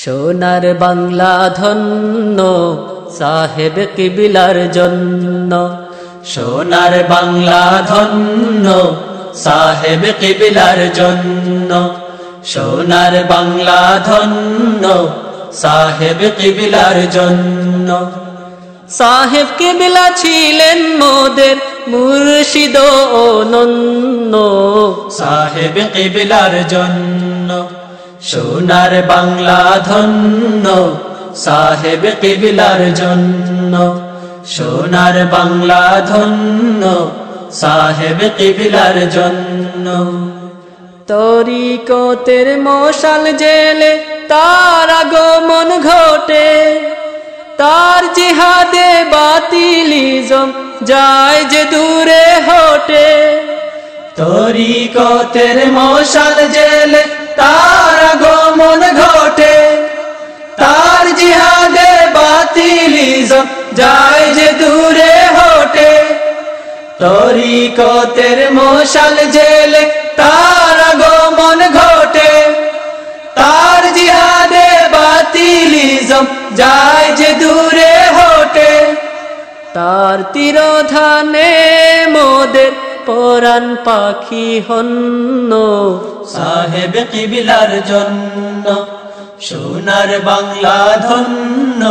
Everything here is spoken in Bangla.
সোনার বাংলা ধন্য সাহেব কিবিলার জন্য, সোনার বাংলা ধন্য সাহেব কিবিলার জন্য, সোনার বাংলা ধন্য সাহেব কিবিলার জন্য। সাহেব কিবলা ছিলেন মোদের মুর্শিদ ও নন্য, সাহেব কিবলার জন্য সোনার বাংলা ধন্য সাহেব কিবলার জন্য, সোনার বাংলা ধন্য সাহেব কিবলার জন্য। তরিকতের মশাল জেলে তার আগমন ঘটে, তার জিহাদে বাতিলিজম যায় যে দূরে হটে। তরিকতের মশাল জেলে তার আগমন ঘটে, তার জিহাদে বাতিলিজম যায় যে দূরে হটে। তরিকতের মশাল জেলে তার আগমন ঘটে, তার জিহাদে বাতিলিজম যায় যে দূরে হটে। তার তিরোধানে মোদের পরাণ পাখি হন্য, সাহেব কিবলার জন্য সোনার বাংলা ধন্য